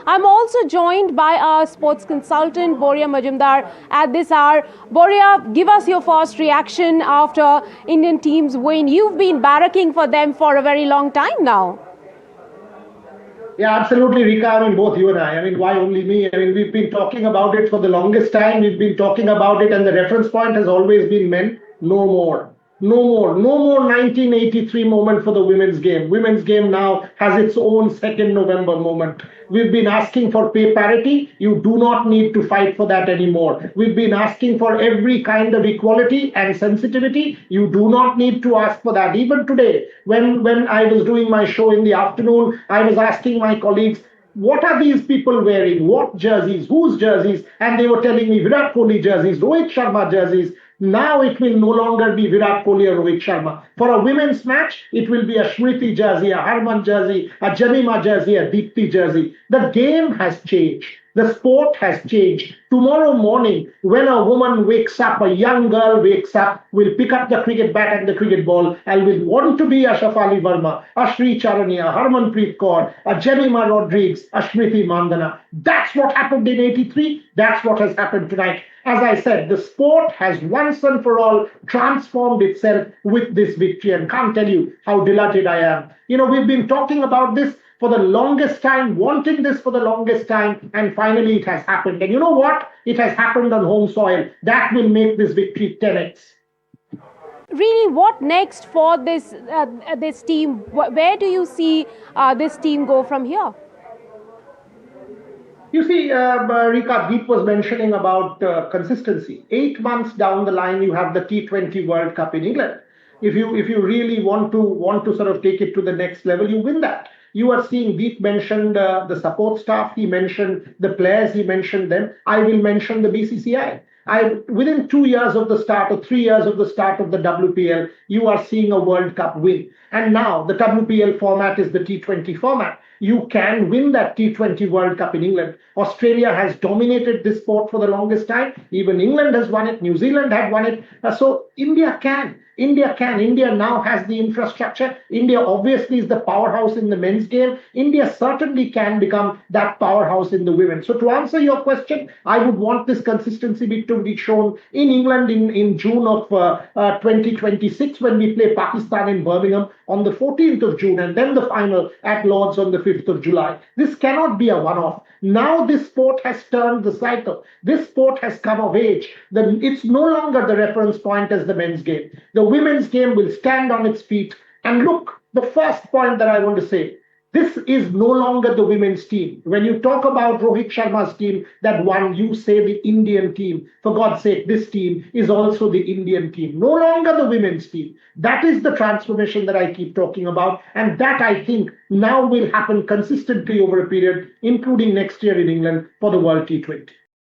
I'm also joined by our sports consultant, Boria Majumdar, at this hour. Boria, give us your first reaction after Indian team's win. You've been barracking for them for a very long time now. Yeah, absolutely, Rika. I mean, both you and I. I mean, why only me? I mean, we've been talking about it for the longest time. We've been talking about it, and the reference point has always been men. No more. No more. No more 1983 moment for the women's game. Women's game now has its own 2nd November moment. We've been asking for pay parity. You do not need to fight for that anymore. We've been asking for every kind of equality and sensitivity. You do not need to ask for that. Even today, when I was doing my show in the afternoon, I was asking my colleagues, what are these people wearing? What jerseys? Whose jerseys? And they were telling me Virat Kohli jerseys, Rohit Sharma jerseys. Now it will no longer be Virat Kohli or Rohit Sharma. For a women's match, it will be a Smriti jersey, a Harman jersey, a Jemima jersey, a Deepti jersey. The game has changed. The sport has changed. Tomorrow morning, when a woman wakes up, a young girl wakes up, will pick up the cricket bat and the cricket ball and will want to be a Shafali Verma, a Sri Charania, a Harmanpreet Kaur, a Jemima Rodriguez, a Smriti Mandana. That's what happened in 83. That's what has happened tonight. As I said, the sport has once and for all transformed itself with this victory, and can't tell you how delighted I am. You know, we've been talking about this for the longest time, wanting this for the longest time, and finally it has happened. And you know what? It has happened on home soil. That will make this victory 10x. Really, what next for this team? Where do you see this team go from here? You see, Rika, Deep was mentioning about consistency. 8 months down the line, you have the T20 World Cup in England. If you really want to sort of take it to the next level, you win that. You are seeing Deep mentioned the support staff. He mentioned the players. He mentioned them. I will mention the BCCI. Within 2 years of the start or 3 years of the start of the WPL, you are seeing a World Cup win. And now the WPL format is the T20 format. You can win that T20 World Cup in England. Australia has dominated this sport for the longest time. Even England has won it. New Zealand had won it. So India can. India can. India now has the infrastructure. India obviously is the powerhouse in the men's game. India certainly can become that powerhouse in the women. So to answer your question, I would want this consistency to be shown in England in June of 2026 when we play Pakistan in Birmingham on the 14th of June and then the final at Lord's on the 5th of July. This cannot be a one-off. Now this sport has turned the cycle. This sport has come of age. It's no longer the reference point as the men's game. The women's game will stand on its feet. And look, the first point that I want to say, this is no longer the women's team. When you talk about Rohit Sharma's team that won, you say the Indian team. For God's sake, this team is also the Indian team. No longer the women's team. That is the transformation that I keep talking about. And that I think now will happen consistently over a period, including next year in England for the World T20.